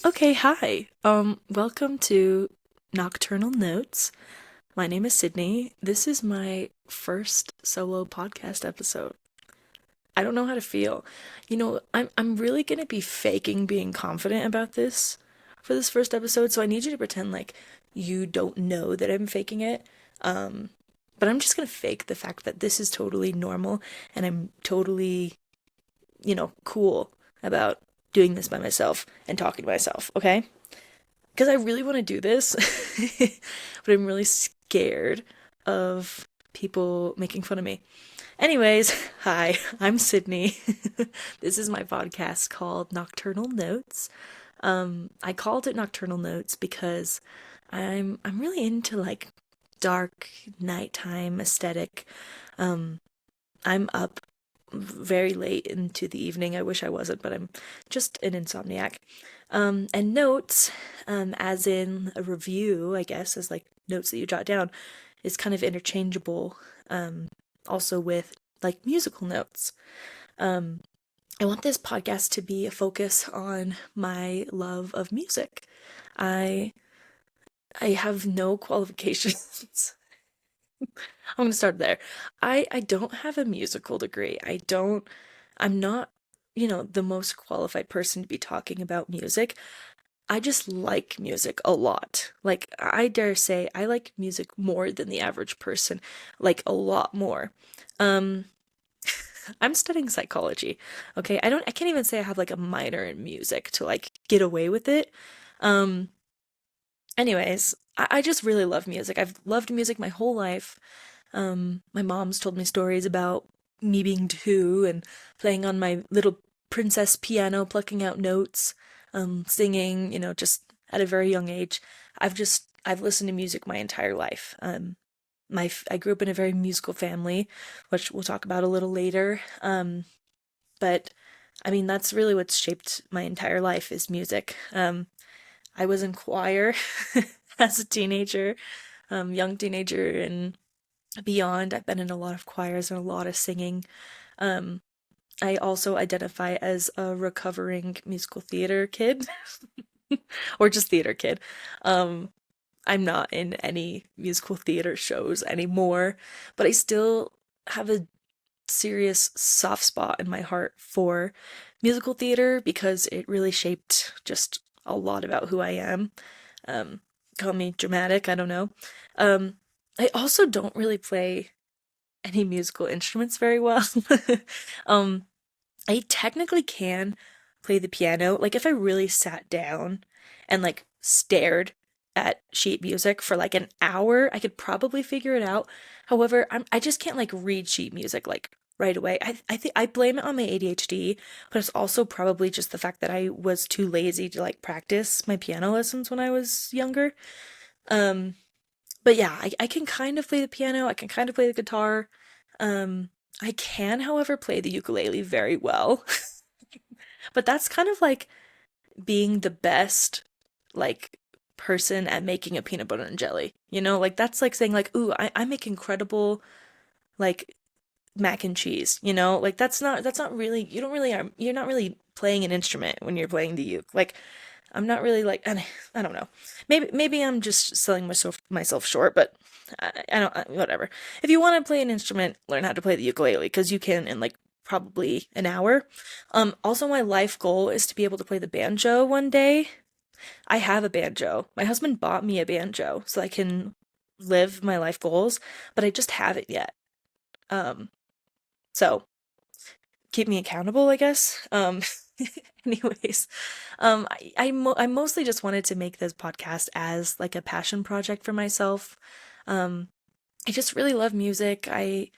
Okay, hi. Welcome to Nocturnal Notes. My name is Sydney. This is my first solo podcast episode. I don't know how to feel. I'm really gonna be faking being confident about this for this first episode, so I need you to pretend like you don't know that I'm faking it. Um, but I'm just gonna fake the fact that this is totally normal and I'm totally, cool about doing this by myself and talking to myself, okay? Because I really want to do this, but I'm really scared of people making fun of me. Anyways, hi, I'm Sydney. This is my podcast called Nocturnal Notes. I called it Nocturnal Notes because I'm really into like dark nighttime aesthetic. Um, I'm up very late into the evening. I wish I wasn't, but I'm just an insomniac. And notes, as in a review, I guess, as like notes that you jot down, is kind of interchangeable, also with like musical notes. Um, I want this podcast to be a focus on my love of music. I I have no qualifications. I'm gonna start there. I don't have a musical degree. I'm not, the most qualified person to be talking about music. I just like music a lot. Like, I dare say I like music more than the average person, like a lot more. Um, I'm studying psychology. Okay, I can't even say I have like a minor in music to like get away with it. Um, anyways, I just really love music. I've loved music my whole life. My mom's told me stories about me being two and playing on my little princess piano, plucking out notes, singing, just at a very young age. I've listened to music my entire life. I grew up in a very musical family, which we'll talk about a little later. But I mean, that's really what's shaped my entire life is music. I was in choir as a teenager, young teenager, and beyond. I've been in a lot of choirs and a lot of singing. Um, I also identify as a recovering musical theater kid, or just theater kid. Um, I'm not in any musical theater shows anymore, but I still have a serious soft spot in my heart for musical theater because it really shaped just a lot about who I am. Um, Call me dramatic, I don't know. Um, I also don't really play any musical instruments very well. um, I technically can play the piano. Like if I really sat down and like stared at sheet music for like an hour, I could probably figure it out. However, I just can't like read sheet music like right away. I think I blame it on my ADHD, but it's also probably just the fact that I was too lazy to like practice my piano lessons when I was younger. Um, but yeah, I can kind of play the piano, I can kind of play the guitar. Um, I can, however, play the ukulele very well. But that's kind of like being the best, like, person at making a peanut butter and jelly. Like that's like saying like, ooh, I make incredible like mac and cheese, Like that's not really you're not really playing an instrument when you're playing the uke. Like I'm not really like I don't know. Maybe I'm just selling myself short, but I don't whatever. If you want to play an instrument, learn how to play the ukulele because you can in like probably an hour. Also my life goal is to be able to play the banjo one day. I have a banjo. My husband bought me a banjo so I can live my life goals, but I just haven't yet. Um so keep me accountable, I guess. Anyways, I mostly just wanted to make this podcast as like a passion project for myself. Um, I just really love music. I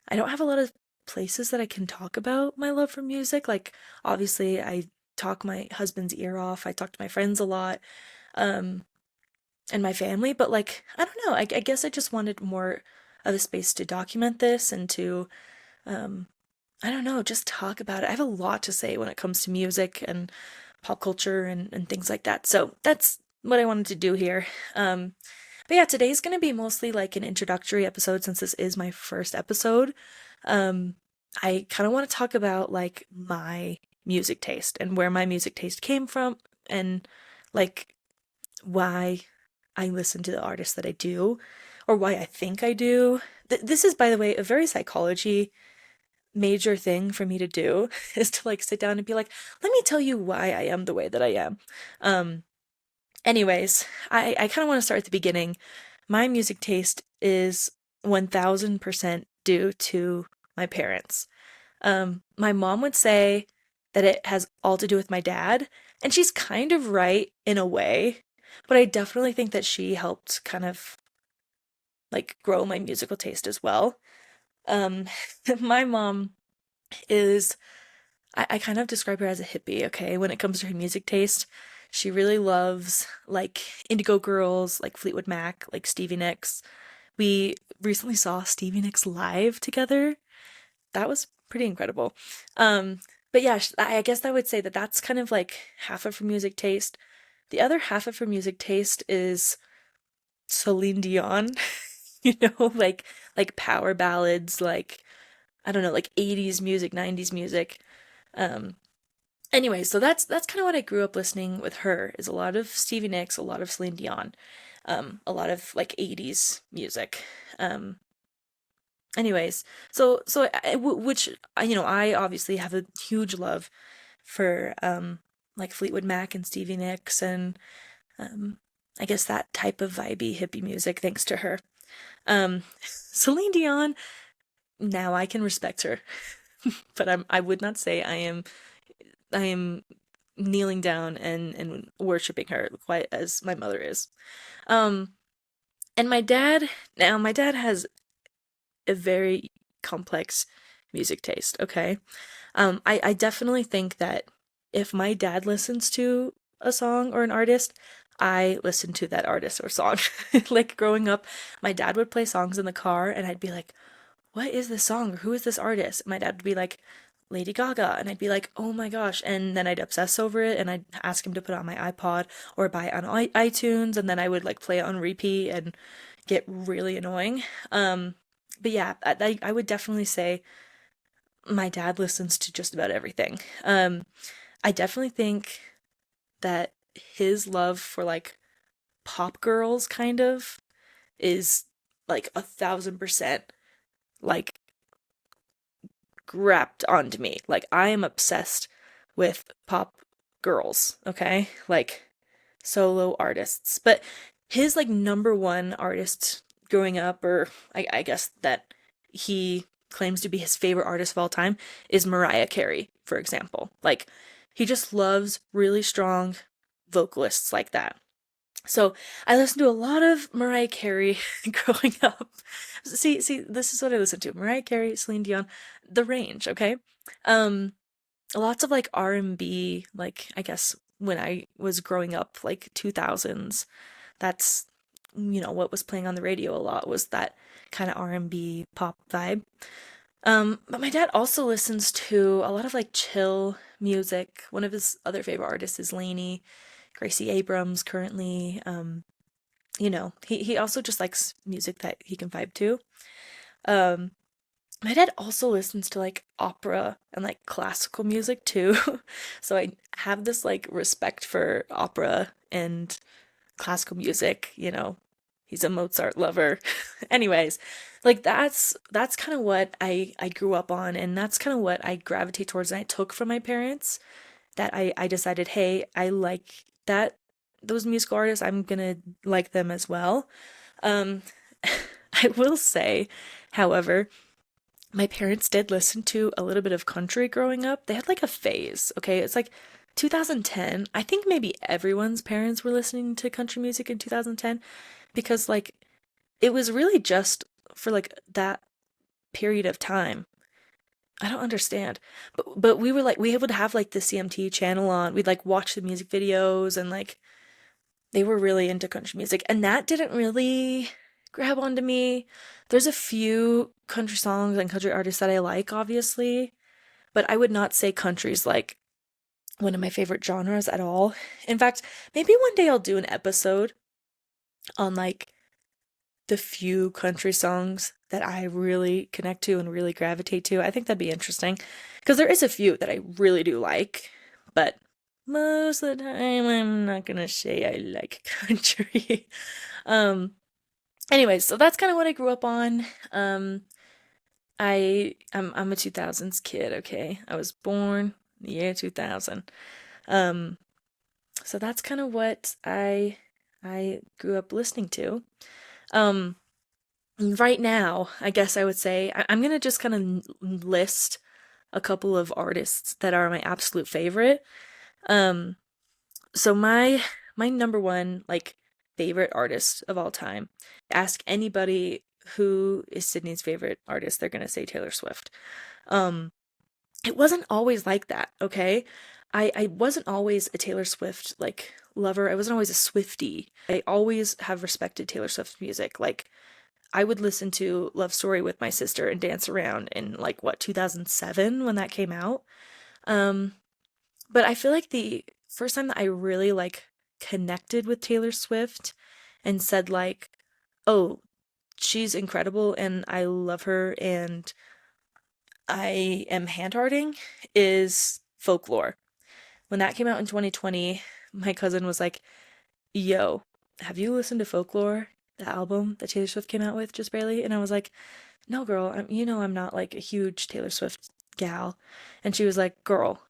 don't have a lot of places that I can talk about my love for music. Like obviously, I talk my husband's ear off. I talk to my friends a lot, um, and my family. But like, I don't know. I guess I just wanted more of a space to document this and to um, I don't know, just talk about it. I have a lot to say when it comes to music and pop culture and things like that. So that's what I wanted to do here. Um, but yeah, today's going to be mostly like an introductory episode since this is my first episode. Um, I kind of want to talk about like my music taste and where my music taste came from and like why I listen to the artists that I do, or why I think I do. This is, by the way, a very psychology major thing for me to do is to like sit down and be like, let me tell you why I am the way that I am. Um, Anyways, I kind of want to start at the beginning. My music taste is 1000% due to my parents. My mom would say that it has all to do with my dad, and she's kind of right in a way, but I definitely think that she helped kind of like grow my musical taste as well. Um, my mom is, I kind of describe her as a hippie, okay, when it comes to her music taste. She really loves like Indigo Girls, like Fleetwood Mac, like Stevie Nicks. We recently saw Stevie Nicks live together. That was pretty incredible. Um, but yeah, I guess I would say that that's kind of like half of her music taste. The other half of her music taste is Celine Dion, like power ballads, like I don't know, like 80s music, 90s music. Um, anyway, so that's kind of what I grew up listening with her is a lot of Stevie Nicks, a lot of Celine Dion, a lot of like 80s music. Um, Anyways, which I obviously have a huge love for like Fleetwood Mac and Stevie Nicks and um I guess that type of vibey hippie music thanks to her. Celine Dion, now I can respect her, but I would not say I am kneeling down and worshiping her quite as my mother is. Um and my dad has a very complex music taste, okay? I definitely think that if my dad listens to a song or an artist, I listen to that artist or song. Like growing up, my dad would play songs in the car and I'd be like, what is this song? Or who is this artist? My dad would be like, Lady Gaga. And I'd be like, oh my gosh. And then I'd obsess over it and I'd ask him to put it on my iPod or buy it on iTunes. And then I would like play it on repeat and get really annoying. Um, but yeah, I would definitely say my dad listens to just about everything. I definitely think that his love for like pop girls kind of is like 1000% like grabbed onto me. Like I am obsessed with pop girls, okay? Like solo artists. But his like number one artist growing up, or I guess that he claims to be his favorite artist of all time, is Mariah Carey, for example. Like he just loves really strong vocalists like that. So I listened to a lot of Mariah Carey growing up. See, this is what I listened to: Mariah Carey, Celine Dion, the range. Okay, um, lots of like R&B. Like I guess when I was growing up, like 2000s. That's what was playing on the radio a lot was that kind of R&B pop vibe. But my dad also listens to a lot of like chill music. One of his other favorite artists is Lainey, Gracie Abrams currently. He also just likes music that he can vibe to. Um, my dad also listens to like opera and like classical music too. So I have this like respect for opera and classical music, He's a Mozart lover. Anyways, like that's kind of what I grew up on and that's kind of what I gravitate towards and I took from my parents that I decided, hey, I like that those musical artists, I'm gonna like them as well. Um, I will say, however, my parents did listen to a little bit of country growing up. They had like a phase, okay? It's like 2010. I think maybe everyone's parents were listening to country music in 2010 because like it was really just for like that period of time. I don't understand. But we were like we would have like the CMT channel on. We'd like watch the music videos and like they were really into country music and that didn't really grab onto me. There's a few country songs and country artists that I like obviously, but I would not say country's like one of my favorite genres at all. In fact, maybe one day I'll do an episode on like the few country songs that I really connect to and really gravitate to. I think that'd be interesting because there is a few that I really do like, but most of the time I'm not gonna say I like country. Um, Anyways, so that's kind of what I grew up on. I'm a 2000s kid, okay? I was born the year 2000. Um, so that's kind of what I grew up listening to. Um, right now, I guess I would say I'm gonna just kind of list a couple of artists that are my absolute favorite. Um, so my number one like favorite artist of all time. Ask anybody who is Sydney's favorite artist, they're gonna say Taylor Swift. Um, it wasn't always like that, okay? I wasn't always a Taylor Swift like lover. I wasn't always a Swiftie. I always have respected Taylor Swift's music. Like I would listen to Love Story with my sister and dance around in like what 2007 when that came out. Um, but I feel like the first time that I really like connected with Taylor Swift and said like, "Oh, she's incredible and I love her and I am hand-hearting," is Folklore. When that came out in 2020, my cousin was like, "Yo, have you listened to Folklore, the album that Taylor Swift came out with just barely?" And I was like, "No, girl, I'm not like a huge Taylor Swift gal." And she was like, "Girl,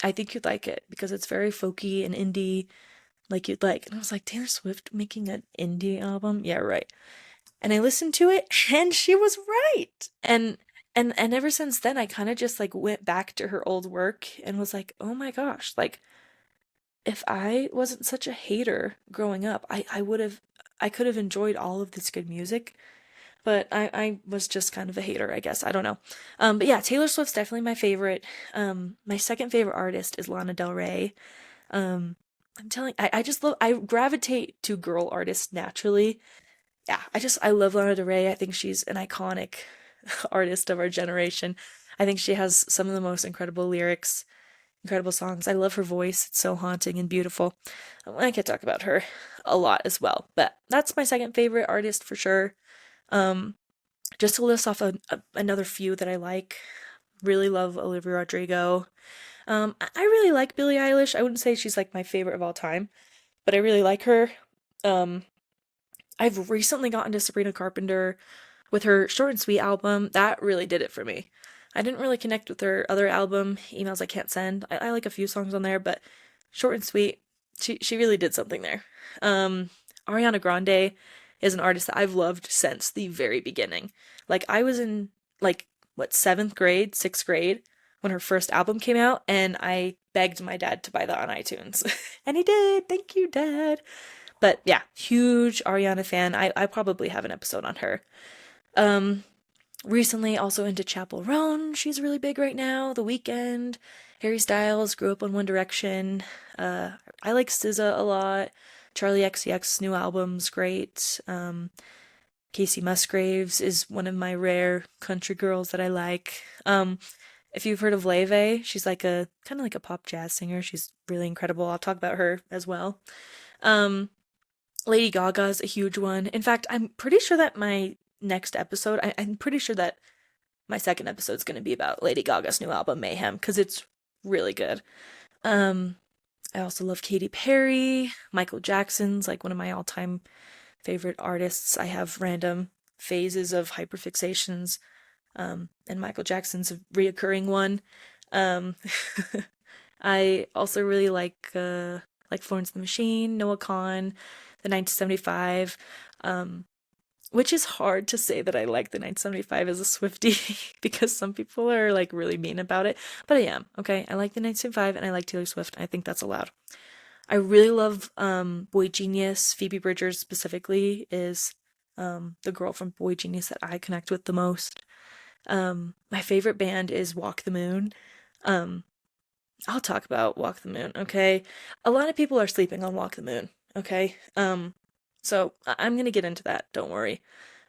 I think you'd like it because it's very folky and indie, like you'd like." And I was like, "Taylor Swift making an indie album? Yeah, right." And I listened to it and she was right. And ever since then I kind of just like went back to her old work and was like, "Oh my gosh, like if I wasn't such a hater growing up, I could have enjoyed all of this good music." But I was just kind of a hater, I guess. I don't know. But yeah, Taylor Swift's definitely my favorite. My second favorite artist is Lana Del Rey. I just love, I gravitate to girl artists naturally. Yeah, I love Lana Del Rey. I think she's an iconic artist of our generation. I think she has some of the most incredible lyrics, incredible songs. I love her voice. It's so haunting and beautiful. I could talk about her a lot as well, but that's my second favorite artist for sure. Um, just to list off another few that I like, really love Olivia Rodrigo. I really like Billie Eilish. I wouldn't say she's like my favorite of all time, but I really like her. Um, I've recently gotten to Sabrina Carpenter with her Short and Sweet album. That really did it for me. I didn't really connect with her other album, Emails I Can't Send. I like a few songs on there, but Short and Sweet, she really did something there. Um, Ariana Grande is an artist that I've loved since the very beginning. Like I was in like what seventh grade, sixth grade when her first album came out, and I begged my dad to buy that on iTunes, and he did. Thank you, Dad. But yeah, huge Ariana fan. I probably have an episode on her. Um, Recently also into Chapel Roan. She's really big right now. The Weeknd, Harry Styles, grew up on One Direction. I like SZA a lot. Charlie XCX's new album's great. Casey Musgraves is one of my rare country girls that I like. If you've heard of Leve, she's like a kind of like a pop jazz singer. She's really incredible. I'll talk about her as well. Um, Lady Gaga's a huge one. In fact, I'm pretty sure that my next episode, I'm pretty sure that my second episode is going to be about Lady Gaga's new album, Mayhem, because it's really good. Um, I also love Katy Perry. Michael Jackson's like one of my all-time favorite artists. I have random phases of hyperfixations, and Michael Jackson's a reoccurring one. Um, I also really like Florence and the Machine, Noah Kahan, the 1975. Um, which is hard to say that I like the 1975 as a Swiftie because some people are like really mean about it, but I am. Okay, I like the 1975 and I like Taylor Swift. I think that's allowed. I really love Boy Genius. Phoebe Bridgers specifically is the girl from Boy Genius that I connect with the most. My favorite band is Walk the Moon. Um, I'll talk about Walk the Moon, okay? A lot of people are sleeping on Walk the Moon, okay? So I'm gonna get into that, don't worry.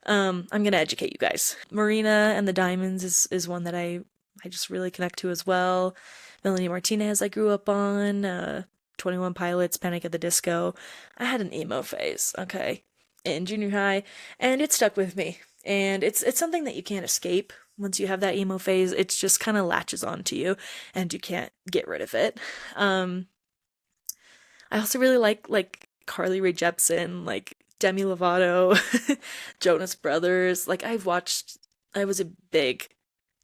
I'm gonna educate you guys. Marina and the Diamonds is one that I just really connect to as well. Melanie Martinez I grew up on, 21 Pilots, Panic at the Disco. I had an emo phase, okay, in junior high, and it stuck with me. And it's something that you can't escape once you have that emo phase, it's just kind of latches onto you and you can't get rid of it. Um, I also really like Carly Rae Jepsen, like Demi Lovato, Jonas Brothers. Like I was a big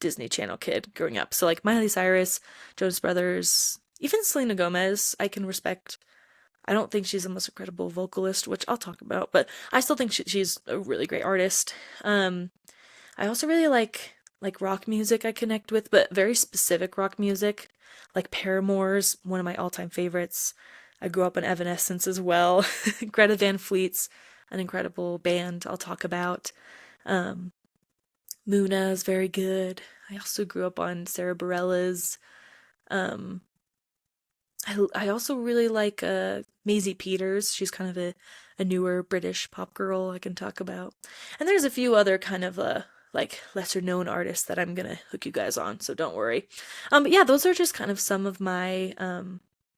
Disney Channel kid growing up. So like Miley Cyrus, Jonas Brothers, even Selena Gomez, I can respect. I don't think she's the most incredible vocalist, which I'll talk about, but I still think she's a really great artist. I also really like rock music I connect with, but very specific rock music. Like Paramore's one of my all-time favorites. I grew up on Evanescence as well. Greta Van Fleet's an incredible band I'll talk about. Um, Muna is very good. I also grew up on Sarah Bareilles. Um, I also really like Maisie Peters. She's kind of a newer British pop girl I can talk about. And there's a few other kind of like lesser known artists that I'm gonna hook you guys on, so don't worry. But yeah, those are just kind of some of my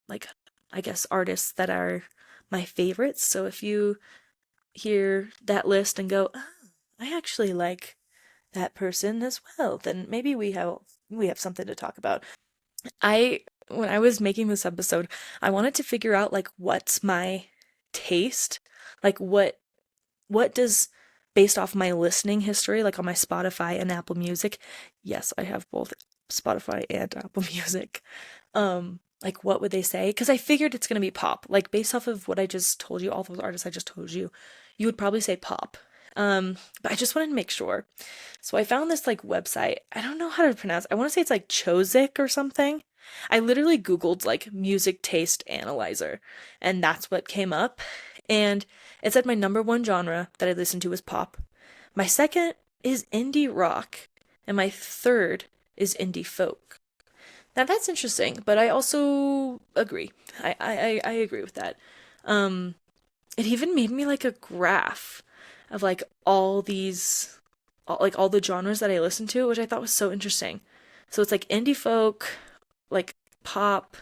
like I guess artists that are my favorites. So if you hear that list and go, oh, I actually like that person as well, then maybe we have something to talk about. I when I was making this episode, I wanted to figure out like what's my taste, like what does based off my listening history, like on my Spotify and Apple Music. Yes, I have both Spotify and Apple Music. Like what would they say? Because I figured it's gonna be pop. Like based off of what I just told you, all those artists I just told you, you would probably say pop. But I just wanted to make sure. So I found this like website. I don't know how to pronounce. I want to say it's like Chozik or something. I literally Googled like music taste analyzer, and that's what came up. And it said my number one genre that I listened to was pop. My second is indie rock, and my third is indie folk. Now that's interesting, but I also agree. I agree with that. Um, it even made me like a graph of like like all the genres that I listen to, which I thought was so interesting. So it's like indie folk, like pop,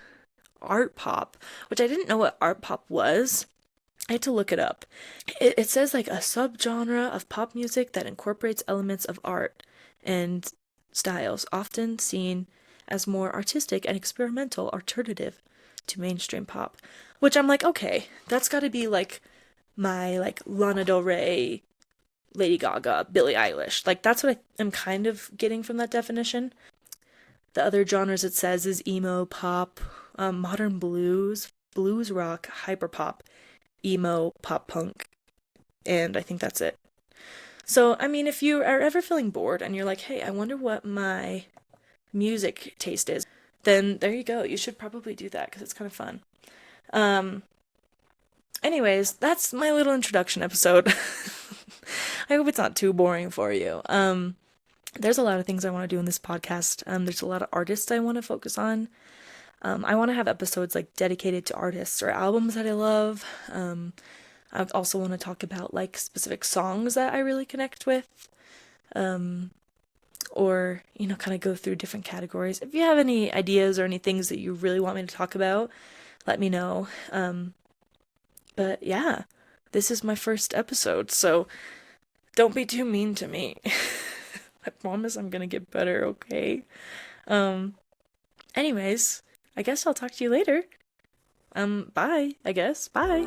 art pop, which I didn't know what art pop was. I had to look it up. It says like a subgenre of pop music that incorporates elements of art and styles, often seen as more artistic and experimental alternative to mainstream pop. Which I'm like, okay, that's got to be like my like Lana Del Rey, Lady Gaga, Billie Eilish. Like that's what I am kind of getting from that definition. The other genres it says is emo, pop, modern blues, blues rock, hyperpop, emo, pop punk, and I think that's it. So, I mean, if you are ever feeling bored and you're like, hey, I wonder what my music taste is, then there you go. You should probably do that because it's kind of fun. Um, Anyways, that's my little introduction episode. I hope it's not too boring for you. There's a lot of things I want to do in this podcast. There's a lot of artists I want to focus on. I want to have episodes like dedicated to artists or albums that I love. I also want to talk about like specific songs that I really connect with. Um, or, kind of go through different categories. If you have any ideas or any things that you really want me to talk about, let me know. But yeah, this is my first episode, so don't be too mean to me. I promise I'm gonna get better, okay? Um, Anyways, I guess I'll talk to you later. Bye, I guess. Bye.